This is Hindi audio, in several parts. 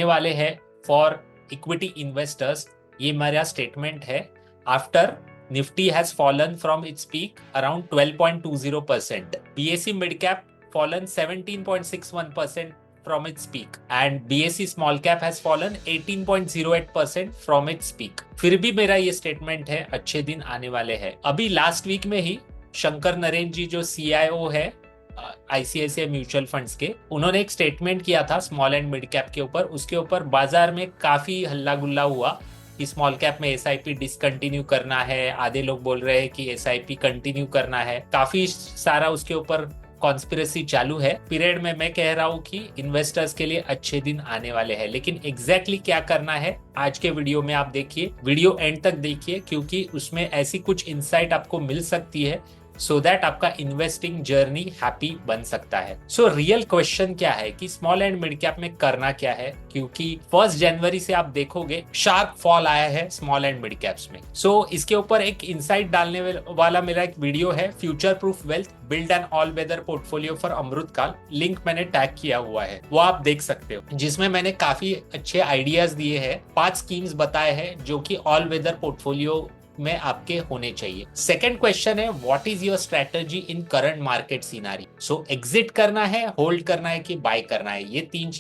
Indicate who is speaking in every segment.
Speaker 1: वाले हैं फॉर इक्विटी इन्वेस्टर्स। ये मेरा स्टेटमेंट है। After Nifty has fallen from its peak around 12.20%, BSE mid cap fallen 17.61% from its peak and BSE small cap has fallen 18.08% from its peak। फिर भी मेरा ये स्टेटमेंट है, अच्छे दिन आने वाले हैं। अभी लास्ट वीक में ही शंकर नरेन जी जो CIO है ICICI म्यूचुअल फंड्स के, उन्होंने एक स्टेटमेंट किया था स्मॉल एंड मिड कैप के ऊपर। उसके ऊपर बाजार में काफी हल्ला गुल्ला हुआ कि स्मॉल कैप में SIP डिसकंटिन्यू करना है, आधे लोग बोल रहे हैं कि SIP कंटिन्यू करना है, काफी सारा उसके ऊपर कॉन्स्पिरेसी चालू है। पीरियड में मैं कह रहा हूं कि इन्वेस्टर्स के लिए अच्छे दिन आने वाले हैं, लेकिन एग्जैक्टली क्या करना है आज के वीडियो में आप देखिए, वीडियो एंड तक देखिए, क्योंकि उसमें ऐसी कुछ इंसाइट आपको मिल सकती है सो दैट आपका इन्वेस्टिंग जर्नी हैप्पी बन सकता है। सो रियल क्वेश्चन क्या है कि स्मॉल एंड मिड कैप में करना क्या है, क्योंकि 1 जनवरी से आप देखोगे शार्प फॉल आया है स्मॉल एंड मिड कैप्स में। सो इसके ऊपर एक इंसाइट डालने वाला मेरा एक वीडियो है, future proof wealth build an all weather portfolio for Amrit Kaal. Link मैंने टैग किया हुआ है, वो आप देख सकते हो, जिसमें मैंने काफी अच्छे आइडियाज दिए हैं, 5 स्कीम्स बताए हैं जो कि ऑल वेदर पोर्टफोलियो में आपके होने चाहिए। सेकंड क्वेश्चन है, what is your strategy in current market scenario. So exit करना है, होल्ड करना है कि बाय करना है, ये 3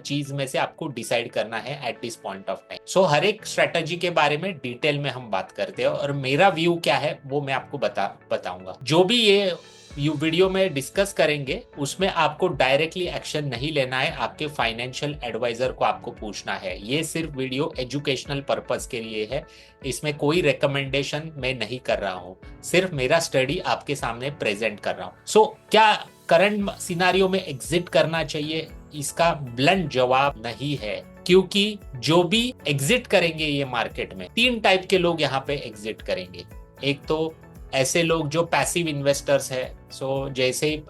Speaker 1: चीज में से आपको डिसाइड करना है at this point of time. So हर एक स्ट्रेटजी के बारे में डिटेल में हम बात करते हैं और मेरा व्यू क्या है वो मैं आपको बताऊंगा। जो भी ये वीडियो में डिस्कस करेंगे उसमें आपको डायरेक्टली एक्शन नहीं लेना है, आपके फाइनेंशियल एडवाइजर को आपको पूछना है। ये सिर्फ वीडियो एजुकेशनल पर्पस के लिए है, इसमें कोई रिकमेंडेशन मैं नहीं कर रहा हूँ, सिर्फ मेरा स्टडी आपके सामने प्रेजेंट कर रहा हूँ। सो क्या करंट सिनारियो में एग्जिट करना चाहिए, इसका ब्लंट जवाब नहीं है, क्योंकि जो भी एग्जिट करेंगे ये मार्केट में 3 टाइप के लोग यहाँ पे एग्जिट करेंगे। एक तो ऐसे लोग जो पैसिव इन्वेस्टर्स है, सो जैसे ही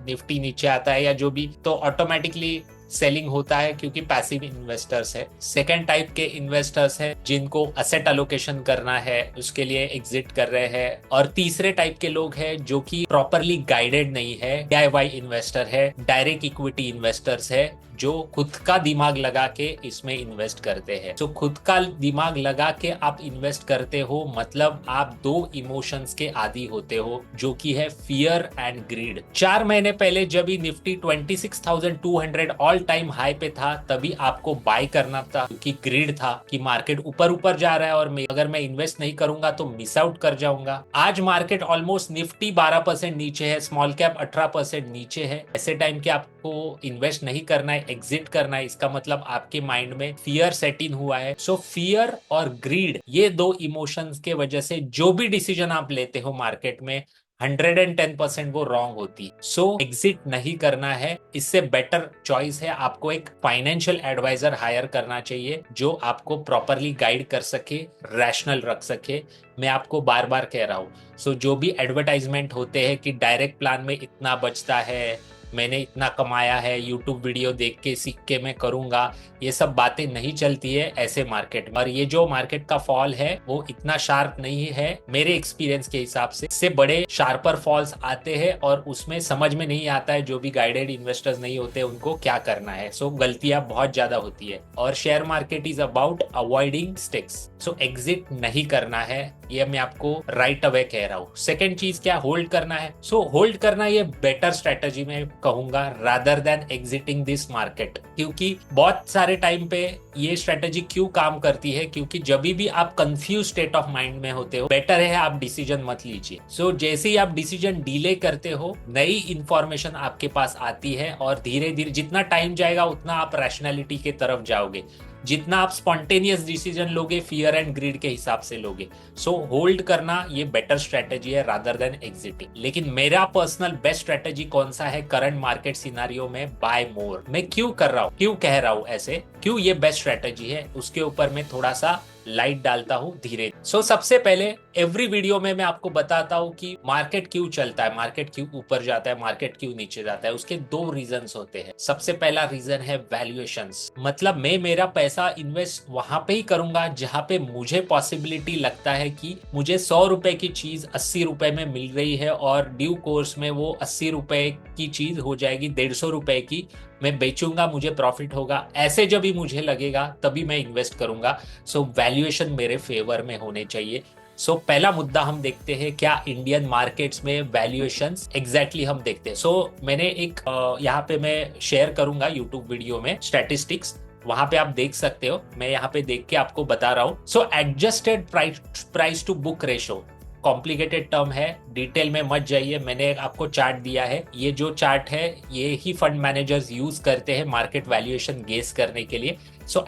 Speaker 1: निफ्टी नीचे आता है या जो भी, तो ऑटोमेटिकली सेलिंग होता है क्योंकि पैसिव इन्वेस्टर्स है। सेकंड टाइप के इन्वेस्टर्स है जिनको असेट अलोकेशन करना है, उसके लिए एग्जिट कर रहे हैं। और तीसरे टाइप के लोग हैं जो कि प्रॉपरली गाइडेड नहीं है, DIY इन्वेस्टर है, डायरेक्ट इक्विटी इन्वेस्टर्स है, जो खुद का दिमाग लगा के इसमें इन्वेस्ट करते हैं। तो खुद का दिमाग लगा के आप इन्वेस्ट करते हो मतलब आप 2 इमोशंस के आदी होते हो, जो कि है फियर एंड ग्रीड। 4 महीने पहले जब ही निफ्टी 26,200 ऑल टाइम हाई पे था, तभी आपको बाय करना था, क्योंकि ग्रीड था कि मार्केट ऊपर ऊपर जा रहा है और अगर मैं इन्वेस्ट नहीं करूंगा तो मिस आउट कर जाऊंगा। आज मार्केट ऑलमोस्ट निफ्टी 12% नीचे है, स्मॉल कैप 18% नीचे है। ऐसे टाइम के आपको इन्वेस्ट नहीं करना है, एग्जिट करना है, इसका मतलब आपके माइंड में फियर सेट इन हुआ है। सो फियर और ग्रीड, ये 2 इमोशंस के वजह से जो भी डिसीजन आप लेते हो मार्केट में 110% वो रॉन्ग होती है। सो एग्जिट नहीं करना है, इससे बेटर चॉइस है आपको एक फाइनेंशियल एडवाइजर हायर करना चाहिए जो आपको प्रॉपरली गाइड कर सके, रैशनल रख सके। मैं आपको बार बार कह रहा हूँ, सो जो भी एडवर्टाइजमेंट होते हैं कि डायरेक्ट प्लान में इतना बचता है, मैंने इतना कमाया है, यूट्यूब वीडियो देख के सीख के मैं करूंगा, ये सब बातें नहीं चलती है ऐसे मार्केट में। और ये जो मार्केट का फॉल है वो इतना शार्प नहीं है मेरे एक्सपीरियंस के हिसाब से, इससे बड़े शार्पर फॉल्स आते हैं और उसमें समझ में नहीं आता है जो भी गाइडेड इन्वेस्टर्स नहीं होते उनको क्या करना है। सो गलतियां बहुत ज्यादा होती है और share market is about avoiding sticks. So exit नहीं करना है, ये मैं आपको राइट अवे कह रहा हूँ। सेकेंड चीज क्या, होल्ड करना है। सो होल्ड करना ये बेटर स्ट्रेटेजी में कहूंगा rather than exiting this market, क्योंकि बहुत सारे टाइम पे ये स्ट्रेटेजी क्यों काम करती है, क्योंकि जब भी आप कंफ्यूज स्टेट ऑफ माइंड में होते हो, बेटर है आप डिसीजन मत लीजिए। सो जैसे ही आप डिसीजन डिले करते हो, नई इंफॉर्मेशन आपके पास आती है और धीरे धीरे जितना टाइम जाएगा उतना आप रैशनैलिटी के तरफ जाओगे, जितना आप स्पॉन्टेनियस डिसीजन लोगे फियर एंड ग्रीड के हिसाब से लोगे। सो होल्ड करना ये बेटर स्ट्रेटेजी है रादर देन एग्जिटिंग। लेकिन मेरा पर्सनल बेस्ट स्ट्रेटेजी कौन सा है करंट मार्केट सिनारियो में, बाय मोर। मैं क्यों कर रहा हूँ, क्यों कह रहा हूँ ऐसे, क्यों ये बेस्ट स्ट्रेटेजी है, उसके ऊपर मैं थोड़ा सा लाइट डालता हूँ धीरे। सबसे पहले एवरी वीडियो में मैं आपको बताता हूँ कि मार्केट क्यों चलता है, मार्केट क्यों ऊपर जाता है, मार्केट क्यों नीचे जाता है। उसके दो रीजंस होते हैं। सबसे पहला रीजन है वैल्यूएशंस, मतलब मैं मेरा पैसा इन्वेस्ट वहां पे ही करूंगा जहां पे मुझे पॉसिबिलिटी लगता है कि मुझे 100 रुपए की चीज 80 रुपए में मिल रही है और ड्यू कोर्स में वो 80 रुपए की चीज हो जाएगी 150 रुपए की, मैं बेचूंगा, मुझे प्रॉफिट होगा। ऐसे जब भी मुझे लगेगा तभी मैं इन्वेस्ट करूंगा। वैल्यूएशन मेरे फेवर में होने चाहिए। पहला मुद्दा हम देखते हैं क्या इंडियन मार्केट्स में वैल्यूएशंस एग्जैक्टली हम देखते हैं। मैंने एक यहाँ पे मैं शेयर करूंगा यूट्यूब वीडियो में स्टैटिस्टिक्स, वहां पे आप देख सकते हो। मैं यहाँ पे देख के आपको बता रहा हूँ। Adjusted price to book ratio complicated term है, डिटेल में मत जाइए, मैंने आपको चार्ट दिया है। ये जो चार्ट है ये ही फंड मैनेजर्स यूज करते हैं मार्केट वैल्यूएशन गेस करने के लिए।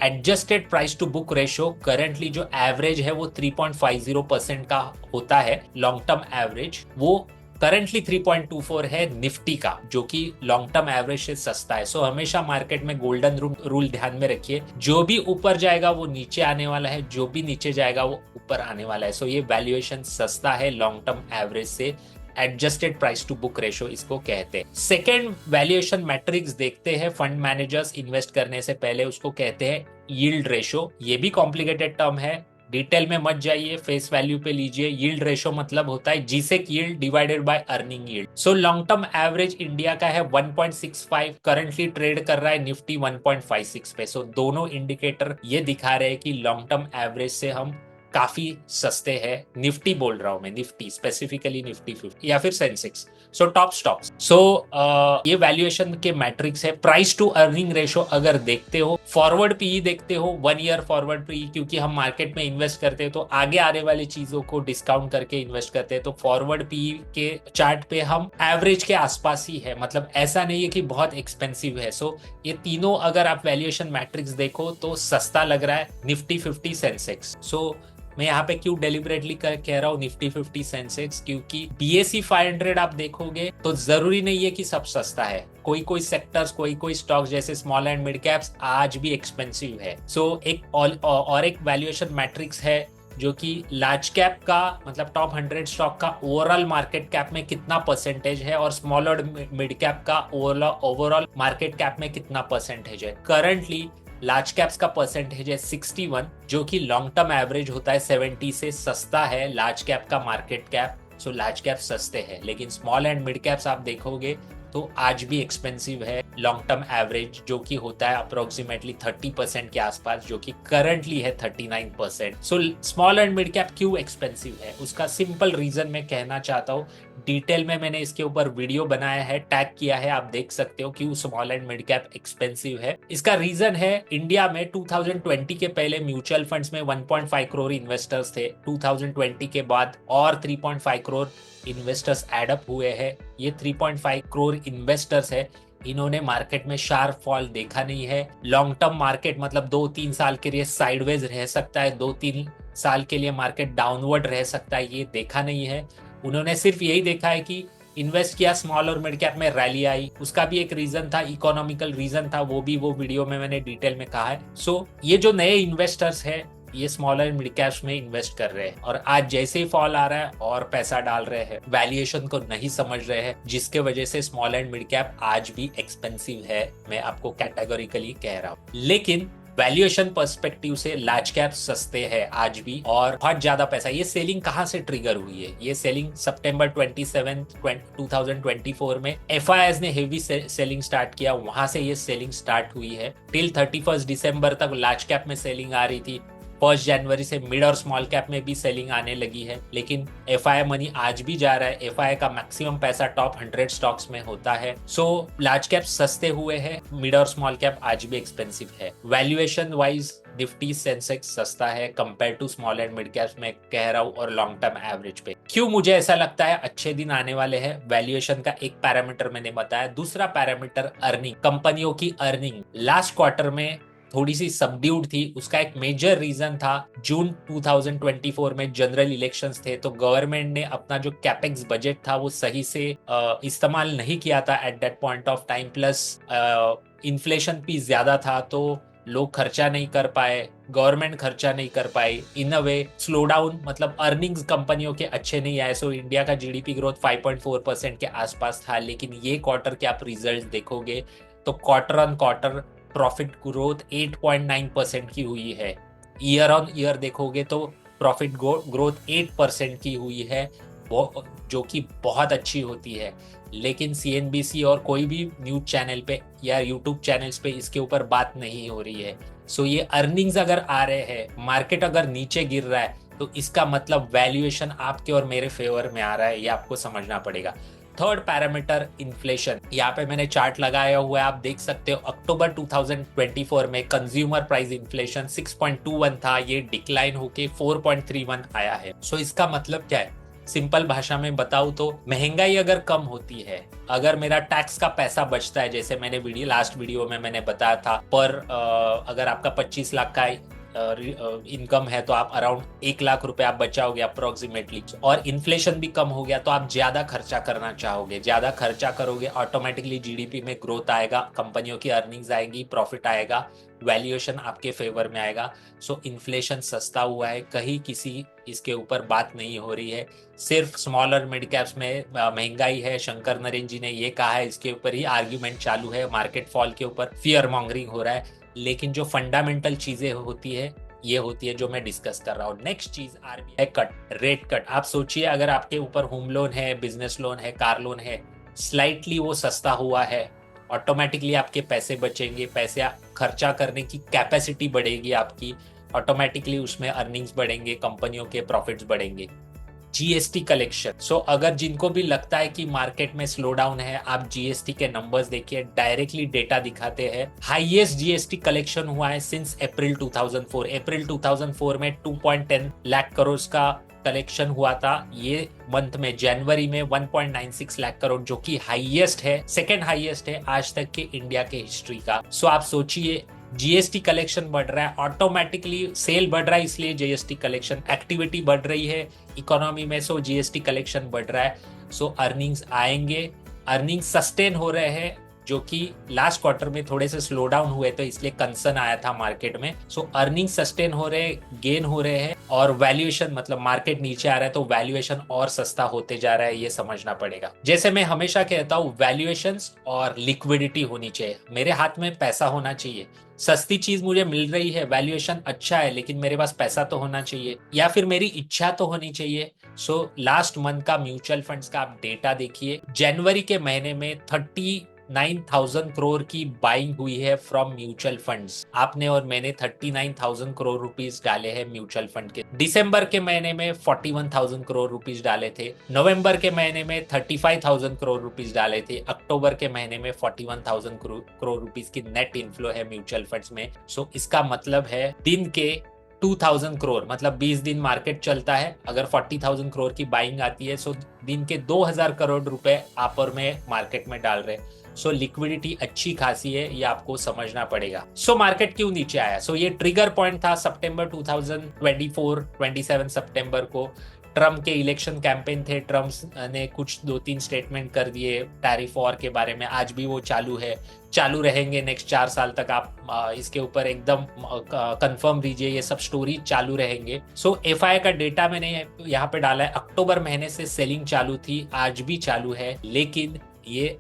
Speaker 1: Adjusted price to book ratio currently जो एवरेज है वो 3.50% का होता है, लॉन्ग टर्म एवरेज वो करंटली 3.24 है निफ्टी का, जो कि लॉन्ग टर्म एवरेज से सस्ता है। हमेशा मार्केट में गोल्डन रूल ध्यान में रखिए, जो भी ऊपर जाएगा वो नीचे आने वाला है, जो भी नीचे जाएगा वो ऊपर आने वाला है। ये वैल्यूएशन सस्ता है लॉन्ग टर्म एवरेज से, adjusted price to book ratio इसको कहते हैं। सेकेंड वैल्यूएशन मैट्रिक्स देखते हैं फंड मैनेजर्स इन्वेस्ट करने से पहले, उसको कहते हैं यील्ड रेशो। ये भी कॉम्प्लिकेटेड टर्म है, डिटेल में मत जाइए, फेस वैल्यू पे लीजिए। यील्ड रेशो मतलब होता है G-sec yield divided by earning yield. Long term average India का है 1.65, करंटली ट्रेड कर रहा है निफ्टी 1.56 पे। दोनों इंडिकेटर ये दिखा रहे हैं कि लॉन्ग टर्म एवरेज से हम काफी सस्ते हैं। निफ्टी बोल रहा हूं मैं, निफ्टी स्पेसिफिकली, निफ्टी 50 या फिर सेंसेक्स। Top stocks. ये वैल्यूएशन के मैट्रिक्स है। प्राइस टू अर्निंग रेशो अगर देखते हो, फॉरवर्ड पीई देखते हो, 1 ईयर फॉरवर्ड पीई, क्योंकि हम मार्केट में इन्वेस्ट करते हैं तो आगे आने वाली चीजों को डिस्काउंट करके इन्वेस्ट करते हैं। तो फॉरवर्ड पीई के चार्ट पे हम एवरेज के आसपास ही है, मतलब ऐसा नहीं है कि बहुत एक्सपेंसिव है। ये तीनों अगर आप वैल्यूएशन मैट्रिक्स देखो तो सस्ता लग रहा है निफ्टी 50 सेंसेक्स। मैं यहाँ पे क्यों डेलिबरेटली कह रहा हूँ निफ्टी 50 सेंसेक्स, क्योंकि बीएसई 500 आप देखोगे तो जरूरी नहीं है कि सब सस्ता है। कोई कोई सेक्टर्स, कोई कोई स्टॉक्स जैसे स्मॉल एंड मिड कैप्स आज भी एक्सपेंसिव है। एक वैल्यूएशन मैट्रिक्स है जो कि लार्ज कैप का, मतलब टॉप 100 स्टॉक का ओवरऑल मार्केट कैप में कितना परसेंटेज है और स्मॉल और मिड कैप का ओवरऑल मार्केट कैप में कितना परसेंटेज है। करंटली लार्ज कैप्स का परसेंटेज है 61, जो कि लॉन्ग टर्म एवरेज होता है 70 से, सस्ता है लार्ज कैप का मार्केट कैप। लार्ज कैप सस्ते हैं, लेकिन स्मॉल एंड मिड कैप्स आप देखोगे तो आज भी एक्सपेंसिव है। लॉन्ग टर्म एवरेज जो कि होता है अप्रोक्सीमेटली 30% के आसपास, जो कि करंटली है 39%। स्मॉल एंड मिड कैप क्यों एक्सपेंसिव है, उसका सिंपल रीजन मैं कहना चाहता हूँ। डिटेल में मैंने इसके ऊपर वीडियो बनाया है, टैग किया है, आप देख सकते हो क्यों small and mid cap expensive है। इसका रीजन है इंडिया में 2020 के पहले म्यूचुअल फंड्स में 1.5 करोड़ इन्वेस्टर्स थे। 2020 के बाद और 3.5 करोड़ इन्वेस्टर्स एडअप हुए हैं। ये 3.5 करोड़ इन्वेस्टर्स है, इन्होंने मार्केट में शार्प फॉल देखा नहीं है। लॉन्ग टर्म मार्केट मतलब 2-3 साल के लिए साइडवेज रह सकता है, 2-3 साल के लिए मार्केट डाउनवर्ड रह सकता है, ये देखा नहीं है। उन्होंने सिर्फ यही देखा है कि इन्वेस्ट किया स्मॉल और मिड कैप में, रैली आई। उसका भी एक रीजन था, इकोनॉमिकल रीजन था, वो वीडियो में मैंने डिटेल में कहा है। ये जो नए इन्वेस्टर्स है ये स्मॉल एंड मिड कैप्स में इन्वेस्ट कर रहे हैं और आज जैसे ही फॉल आ रहा है और पैसा डाल रहे हैं, वैल्यूएशन को नहीं समझ रहे हैं, जिसके वजह से स्मॉल एंड मिड कैप आज भी एक्सपेंसिव है। मैं आपको कैटेगोरिकली कह रहा हूँ, लेकिन वैल्यूएशन पर्सपेक्टिव से लार्ज कैप सस्ते हैं आज भी और बहुत ज्यादा पैसा। ये सेलिंग कहां से ट्रिगर हुई है? ये सेलिंग सितंबर 27, 2024 में एफआईआईज ने हेवी सेलिंग स्टार्ट किया, वहां से ये सेलिंग स्टार्ट हुई है। टिल 31 दिसंबर तक लार्ज कैप में सेलिंग आ रही थी। 1 जनवरी से मिड और स्मॉल कैप में भी सेलिंग आने लगी है, लेकिन एफआईआई मनी आज भी जा रहा है। एफआईआई का मैक्सिमम पैसा टॉप 100 स्टॉक्स में होता है। लार्ज कैप सस्ते हुए हैं, मिड और स्मॉल कैप आज भी एक्सपेंसिव है। वैल्यूएशन वाइज निफ्टी सेंसेक्स सस्ता है compare to small and mid caps में कह रहा हूँ, और लॉन्ग टर्म एवरेज पे। क्यों मुझे ऐसा लगता है? अच्छे दिन आने वाले हैं। वैल्यूएशन का एक पैरामीटर मैंने बताया, दूसरा पैरामीटर अर्निंग, कंपनियों की अर्निंग लास्ट क्वार्टर में थोड़ी सी सबड्यूड थी। उसका एक मेजर रीजन था जून 2024 में जनरल इलेक्शंस थे, तो गवर्नमेंट ने अपना जो कैपेक्स बजट था वो सही से इस्तेमाल नहीं किया था at that point of time. Plus inflation भी ज्यादा था, तो लोग खर्चा नहीं कर पाए, गवर्नमेंट खर्चा नहीं कर पाई, इन अ वे स्लो डाउन, मतलब अर्निंग्स कंपनियों के अच्छे नहीं आए। सो इंडिया का जीडीपी ग्रोथ 5.4% के आसपास था, लेकिन ये क्वार्टर के आप रिजल्ट देखोगे तो quarter on quarter profit growth 8.9% की हुई है। ईयर ऑन ईयर देखोगे तो प्रॉफिट ग्रोथ 8% की हुई है, जो कि बहुत अच्छी होती है। लेकिन सीएनबीसी और कोई भी न्यूज चैनल पे या यूट्यूब चैनल्स पे इसके ऊपर बात नहीं हो रही है। सो ये अर्निंग्स अगर आ रहे हैं, मार्केट अगर नीचे गिर रहा है, तो इसका मतलब वैल्यूएशन आपके और मेरे फेवर में आ रहा है, ये आपको समझना पड़ेगा। थर्ड पैरामीटर इन्फ्लेशन, यहाँ पे मैंने चार्ट लगाया हुआ है, आप देख सकते हो। अक्टूबर 2024 में कंज्यूमर प्राइस इन्फ्लेशन 6.21 था, ये डिक्लाइन होके 4.31 आया है। सो इसका मतलब क्या है, सिंपल भाषा में बताऊं तो महंगाई अगर कम होती है, अगर मेरा टैक्स का पैसा बचता है, जैसे मैंने लास्ट वीडियो में मैंने बताया था, पर अगर आपका 25 लाख का इनकम है तो आप अराउंड 1 लाख रुपए आप बचाओगे अप्रोक्सीमेटली, और इन्फ्लेशन भी कम हो गया तो आप ज्यादा खर्चा करना चाहोगे। ज्यादा खर्चा करोगे, ऑटोमेटिकली जीडीपी में ग्रोथ आएगा, कंपनियों की अर्निंग्स आएगी, प्रॉफिट आएगा, वैल्यूएशन आपके फेवर में आएगा। सो इन्फ्लेशन सस्ता हुआ है, कहीं किसी इसके ऊपर बात नहीं हो रही है, सिर्फ स्मॉल और मिड कैप्स में महंगाई है। शंकर नरेन जी ने ये कहा है, इसके ऊपर ही आर्ग्यूमेंट चालू है, मार्केट फॉल के ऊपर फियर मॉन्गरिंग हो रहा है। लेकिन जो फंडामेंटल चीजें होती है, ये होती है जो मैं डिस्कस कर रहा हूँ। नेक्स्ट चीज आरबीआई कट, रेट कट। आप सोचिए, अगर आपके ऊपर होम लोन है, बिजनेस लोन है, कार लोन है, स्लाइटली वो सस्ता हुआ है, ऑटोमेटिकली आपके पैसे बचेंगे, पैसे खर्चा करने की कैपेसिटी बढ़ेगी आपकी, ऑटोमेटिकली उसमें अर्निंग्स बढ़ेंगे, कंपनियों के प्रॉफिट्स बढ़ेंगे। जीएसटी कलेक्शन, सो अगर जिनको भी लगता है कि मार्केट में स्लो डाउन है, आप जीएसटी के नंबर्स देखिए, डायरेक्टली डेटा दिखाते हैं। हाईएस्ट जीएसटी कलेक्शन हुआ है सिंस अप्रैल 2004। अप्रैल 2004 में 2.10 लाख करोड़ का कलेक्शन हुआ था। ये मंथ में जनवरी में 1.96 लाख करोड़, जो कि हाईएस्ट है, सेकेंड हाईएस्ट है आज तक के इंडिया के हिस्ट्री का। सो आप सोचिए, जीएसटी कलेक्शन बढ़ रहा है, ऑटोमेटिकली सेल बढ़ रहा है, इसलिए जीएसटी कलेक्शन, एक्टिविटी बढ़ रही है इकोनॉमी में, सो जीएसटी कलेक्शन बढ़ रहा है, सो अर्निंग्स आएंगे। अर्निंग्स सस्टेन हो रहे हैं, जो कि लास्ट क्वार्टर में थोड़े से स्लो डाउन हुए तो इसलिए कंसर्न आया था मार्केट में। सो अर्निंग सस्टेन हो रहे, गेन हो रहे हैं, और वैल्यूएशन, मतलब मार्केट नीचे आ रहा है तो वैल्यूएशन और सस्ता होते जा रहा है, ये समझना पड़ेगा। जैसे मैं हमेशा कहता हूँ, वैल्यूएशंस और लिक्विडिटी होनी चाहिए। मेरे हाथ में पैसा होना चाहिए, सस्ती चीज मुझे मिल रही है, वैल्यूएशन अच्छा है, लेकिन मेरे पास पैसा तो होना चाहिए, या फिर मेरी इच्छा तो होनी चाहिए। सो लास्ट मंथ का म्यूचुअल फंड्स का आप डेटा देखिए, जनवरी के महीने में 39,000 करोड़ की बाइंग हुई है फ्रॉम म्यूचुअल फंड्स। आपने और मैंने 39,000 करोड़ रुपीस डाले हैं म्यूचुअल फंड के। दिसंबर के महीने में 41,000 करोड़ रुपीस डाले थे, नवंबर के महीने में 35,000 करोड़ रुपीस डाले थे, अक्टूबर के महीने में 41,000 करोड़ रुपीस की नेट इनफ्लो है म्यूचुअल फंड्स में। सो इसका मतलब है दिन के 2,000 करोड़, मतलब 20 दिन मार्केट चलता है, अगर 40,000 करोड़ की बाइंग आती है, सो दिन के 2,000 करोड़ रुपए आप और मैं मार्केट में डाल रहे हैं। सो लिक्विडिटी अच्छी खासी है, ये आपको समझना पड़ेगा। सो मार्केट क्यों नीचे आया? सो ये ट्रिगर पॉइंट था सितंबर 2024, 27 सितंबर को ट्रम्प के इलेक्शन कैंपेन थे। ट्रम्प ने कुछ 2-3 स्टेटमेंट कर दिए टैरिफ वॉर के बारे में, आज भी वो चालू है, चालू रहेंगे नेक्स्ट 4 साल तक। आप इसके ऊपर एकदम कंफर्म दीजिए, ये सब स्टोरी चालू रहेंगे। सो एफआई का डेटा मैंने यहाँ पे डाला है, अक्टूबर महीने से सेलिंग चालू थी, आज भी चालू है, लेकिन ये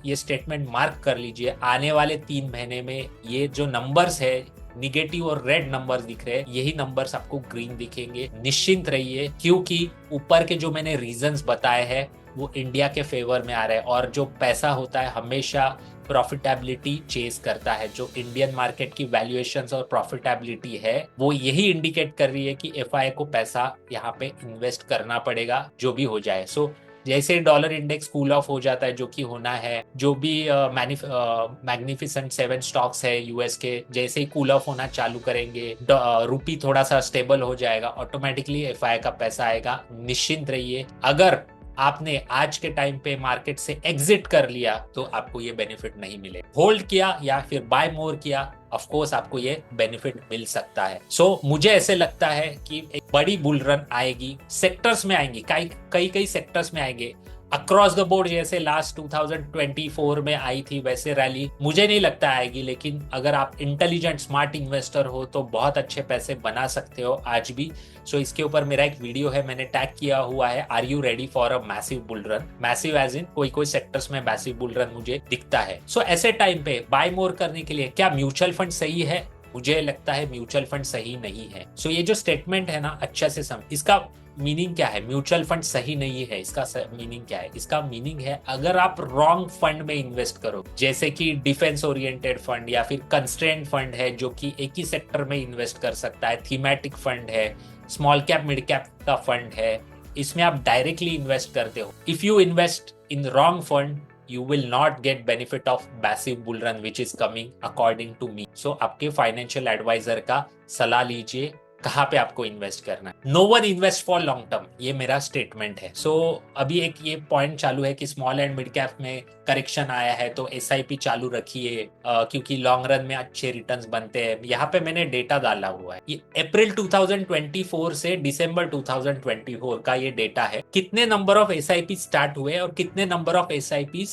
Speaker 1: स्टेटमेंट मार्क कर लीजिए, आने वाले 3 महीने में ये जो नंबर्स है, निगेटिव और रेड नंबर्स दिख रहे हैं, यही नंबर्स आपको ग्रीन दिखेंगे। निश्चिंत रहिए, क्योंकि ऊपर के जो मैंने रीजंस बताए हैं वो इंडिया के फेवर में आ रहे हैं, और जो पैसा होता है हमेशा प्रॉफिटेबिलिटी चेज करता है। जो इंडियन मार्केट की वैल्यूएशंस और प्रॉफिटेबिलिटी है, वो यही इंडिकेट कर रही है कि एफआई को पैसा यहाँ पे इन्वेस्ट करना पड़ेगा, जो भी हो जाए। सो जैसे डॉलर इंडेक्स कूल ऑफ हो जाता है, जो कि होना है, जो भी मैग्निफिसेंट 7 स्टॉक्स है यूएस के, जैसे ही कूल ऑफ होना चालू करेंगे, रुपी थोड़ा सा स्टेबल हो जाएगा, ऑटोमेटिकली एफआई का पैसा आएगा। निश्चिंत रहिए, अगर आपने आज के टाइम पे मार्केट से एग्जिट कर लिया तो आपको ये बेनिफिट नहीं मिले। होल्ड किया या फिर बाय मोर किया, ऑफ कोर्स आपको ये बेनिफिट मिल सकता है। सो मुझे ऐसे लगता है कि एक बड़ी बुल रन आएगी, सेक्टर्स में आएंगी, कई सेक्टर्स में आएंगे। अक्रॉस द बोर्ड जैसे लास्ट 2024 में आई थी वैसे रैली मुझे नहीं लगता आएगी, लेकिन अगर आप इंटेलिजेंट स्मार्ट इन्वेस्टर हो तो बहुत अच्छे पैसे बना सकते हो आज भी। सो इसके ऊपर मेरा एक वीडियो है, मैंने टैग किया हुआ है, are you ready for a massive bull run. Massive edge in कोई कोई सेक्टर्स में मैसिव बुल रन मुझे दिखता है। सो ऐसे टाइम पे बाय मोर करने के लिए क्या म्यूचुअल फंड सही है? मुझे लगता है म्यूचुअल फंड सही नहीं है। सो ये जो स्टेटमेंट है ना, अच्छा से समझ इसका मीनिंग क्या है। म्यूचुअल फंड सही नहीं है, इसका मीनिंग क्या है? इसका मीनिंग है अगर आप रॉन्ग फंड में इन्वेस्ट करो, जैसे कि डिफेंस ओरिएंटेड फंड या फिर कंस्ट्रेंट फंड है जो कि एक ही सेक्टर में इन्वेस्ट कर सकता है, थीमेटिक फंड है, स्मॉल कैप मिड कैप का फंड है, इसमें आप डायरेक्टली इन्वेस्ट करते हो। If you invest in wrong fund you will not get benefit of massive bull run which is coming according to me. So आपके फाइनेंशियल एडवाइजर का सलाह लीजिए कहाँ पे आपको इन्वेस्ट करना है। No one invest for long term, ये मेरा स्टेटमेंट है। सो अभी एक ये पॉइंट चालू है कि स्मॉल एंड मिड कैप में करेक्शन आया है तो एसआईपी चालू रखिए क्योंकि लॉन्ग रन में अच्छे रिटर्न्स बनते हैं। यहाँ पे मैंने डेटा डाला हुआ है, ये अप्रैल 2024 से दिसंबर 2024 का ये डेटा है। कितने नंबर ऑफ एसआईपी स्टार्ट हुए और कितने नंबर ऑफ एसआईपी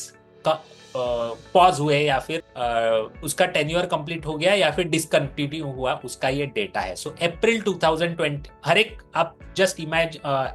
Speaker 1: का पॉज हुए या फिर उसका टेन्योर कंप्लीट हो गया या फिर डिसकंटिन्यू हुआ, उसका ये डेटा है। सो अप्रैल 2020 हर एक आप जस्ट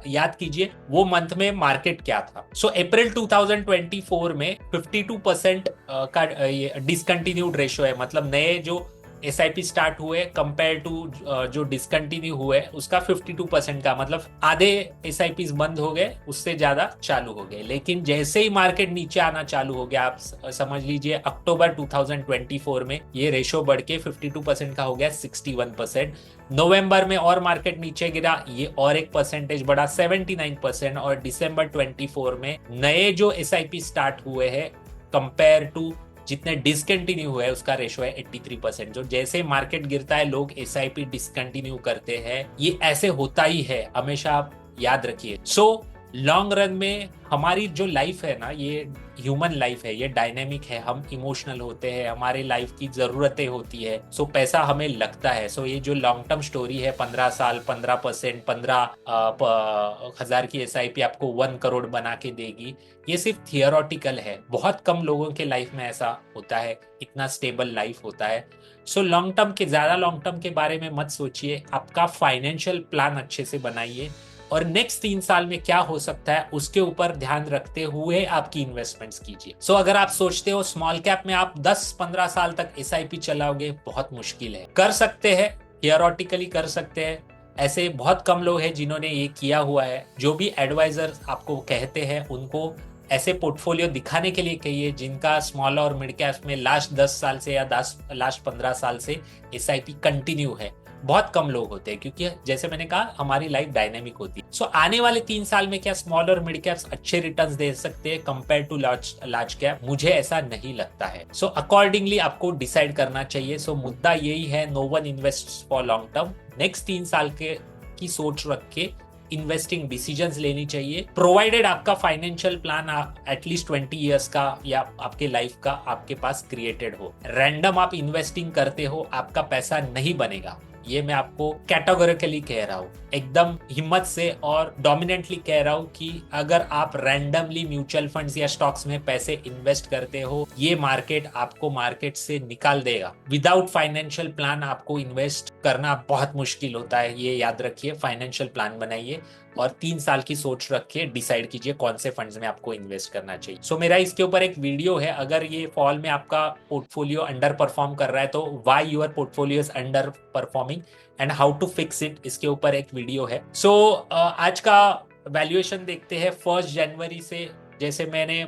Speaker 1: याद कीजिए वो मंथ में मार्केट क्या था। सो अप्रैल 2024 में 52% का ये डिसकंटिन्यूड रेशियो है, मतलब नए जो एसआईपी स्टार्ट हुए कंपेयर टू जो डिसकंटिन्यू हुए उसका 52% का, मतलब आधे एसआईपी बंद हो गए, उससे ज्यादा चालू हो गए। लेकिन जैसे ही मार्केट नीचे आना चालू हो गया, आप समझ लीजिए अक्टूबर 2024 में ये रेशो बढ़ के 52% का हो गया 61%। नवंबर में और मार्केट नीचे गिरा, ये और एक परसेंटेज बढ़ा 79%। और दिसंबर 24 में नए जो एसआईपी स्टार्ट हुए हैं कंपेयर टू जितने डिसकंटिन्यू हुए उसका रेशो है 83%। जो जैसे मार्केट गिरता है लोग एसआईपी डिसकंटिन्यू करते हैं, ये ऐसे होता ही है, हमेशा आप याद रखिए। सो लॉन्ग रन में हमारी जो लाइफ है ना, ये ह्यूमन लाइफ है, ये डायनेमिक है, हम इमोशनल होते हैं, हमारे लाइफ की जरूरतें होती है। सो पैसा हमें लगता है। सो ये जो लॉन्ग टर्म स्टोरी है 15 साल 15%, 15,000 की एसआईपी आपको 1 करोड़ बना के देगी, ये सिर्फ थियोरेटिकल है। बहुत कम लोगों के लाइफ में ऐसा होता है, इतना स्टेबल लाइफ होता है। सो लॉन्ग टर्म के ज्यादा लॉन्ग टर्म के बारे में मत सोचिए, आपका फाइनेंशियल प्लान अच्छे से बनाइए और नेक्स्ट 3 साल में क्या हो सकता है उसके ऊपर ध्यान रखते हुए आपकी इन्वेस्टमेंट्स कीजिए। सो अगर आप सोचते हो स्मॉल कैप में आप 10-15 साल तक एसआईपी चलाओगे, बहुत मुश्किल है। कर सकते हैं, थियोरेटिकली कर सकते हैं, ऐसे बहुत कम लोग हैं जिन्होंने ये किया हुआ है। जो भी एडवाइजर आपको कहते हैं उनको ऐसे पोर्टफोलियो दिखाने के लिए कहिए जिनका स्मॉल और मिड कैप में लास्ट 10 साल से या लास्ट 15 साल से एसआईपी कंटिन्यू है। बहुत कम लोग होते हैं क्योंकि जैसे मैंने कहा हमारी लाइफ डायनेमिक होती है। सो आने वाले 3 साल में क्या स्मॉल और मिड कैप्स अच्छे रिटर्न्स दे सकते हैं कंपेयर टू लार्ज कैप? मुझे ऐसा नहीं लगता है। सो अकॉर्डिंगली आपको डिसाइड करना चाहिए। सो मुद्दा यही है, no one invest for long term. Next 3 साल के की सोच रख के इन्वेस्टिंग डिसीजंस लेनी चाहिए, प्रोवाइडेड आपका फाइनेंशियल प्लान एटलीस्ट 20 इयर्स का या आपके लाइफ का आपके पास क्रिएटेड हो। रैंडम आप इन्वेस्टिंग करते हो, आपका पैसा नहीं बनेगा, ये मैं आपको कैटेगोरिकली कह रहा हूँ, एकदम हिम्मत से और डोमिनेंटली कह रहा हूँ कि अगर आप रैंडमली म्यूचुअल फंड्स या स्टॉक्स में पैसे इन्वेस्ट करते हो, ये मार्केट आपको मार्केट से निकाल देगा। विदाउट फाइनेंशियल प्लान आपको इन्वेस्ट करना बहुत मुश्किल होता है, ये याद रखिए। फाइनेंशियल प्लान बनाइए और 3 साल की सोच रख के डिसाइड कीजिए कौन से फंड्स में आपको इन्वेस्ट करना चाहिए। सो मेरा इसके ऊपर एक वीडियो है, अगर ये फॉल में आपका पोर्टफोलियो अंडर परफॉर्म कर रहा है तो why your portfolio is under performing and how to fix it, इसके ऊपर एक वीडियो है। सो आज का वैल्यूएशन देखते हैं 1 जनवरी से। जैसे मैंने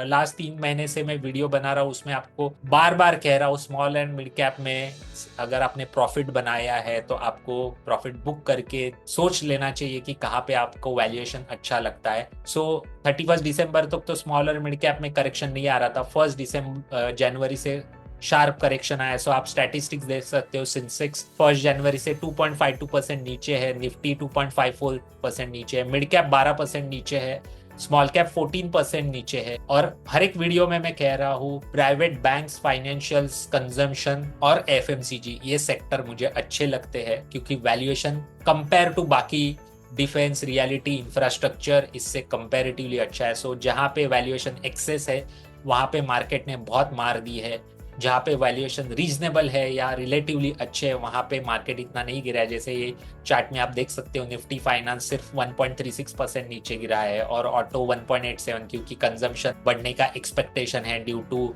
Speaker 1: लास्ट 3 महीने से मैं वीडियो बना रहा हूँ, उसमें आपको बार बार कह रहा हूँ स्मॉल एंड मिड कैप में अगर आपने प्रॉफिट बनाया है तो आपको प्रॉफिट बुक करके सोच लेना चाहिए कि कहाँ पे आपको वैल्यूएशन अच्छा लगता है। सो 31 दिसंबर तक तो स्मॉल और मिड कैप में करेक्शन नहीं आ रहा था, 1 जनवरी से शार्प करेक्शन आया। सो आप स्टैटिस्टिक्स देख सकते हो, सेंसेक्स 1 जनवरी से 2.52% नीचे है, निफ्टी 2.54% नीचे है, मिड कैप 12% नीचे है, स्मॉल कैप 14% नीचे है। और हर एक वीडियो में मैं कह रहा हूँ प्राइवेट बैंक्स, फाइनेंशियल्स, कंजम्पशन और एफएमसीजी, ये सेक्टर मुझे अच्छे लगते हैं क्योंकि वैल्यूएशन कंपेयर टू बाकी डिफेंस, रियलिटी, इंफ्रास्ट्रक्चर इससे कंपैरेटिवली अच्छा है। सो जहाँ पे वैल्यूएशन एक्सेस है वहाँ पे मार्केट ने बहुत मार दी है, जहाँ पे वैल्यूएशन रीजनेबल है या रिलेटिवली अच्छे है वहाँ पे मार्केट इतना नहीं गिरा है। जैसे ये चार्ट में आप देख सकते हो, निफ्टी फाइनेंस सिर्फ 1.36% नीचे गिरा है और ऑटो 1.87, क्योंकि कंजम्पशन बढ़ने का एक्सपेक्टेशन है ड्यू टू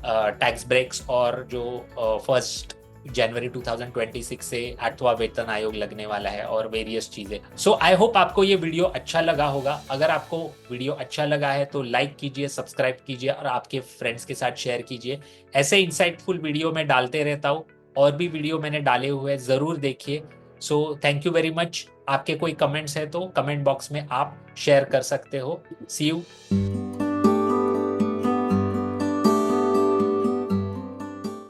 Speaker 1: टैक्स ब्रेक्स और जो 1 जनवरी 2026 से 8वां वेतन आयोग लगने वाला है और वेरियस चीजें। सो आई होप आपको ये वीडियो अच्छा लगा होगा। अगर आपको वीडियो अच्छा लगा है तो लाइक कीजिए, सब्सक्राइब कीजिए और आपके फ्रेंड्स के साथ शेयर कीजिए। ऐसे इंसाइटफुल वीडियो मैं डालते रहता हूँ, और भी वीडियो मैंने डाले हुए जरूर देखिए। So thank you very much. आपके कोई कमेंट्स है तो कमेंट बॉक्स में आप शेयर कर सकते हो। सी यू।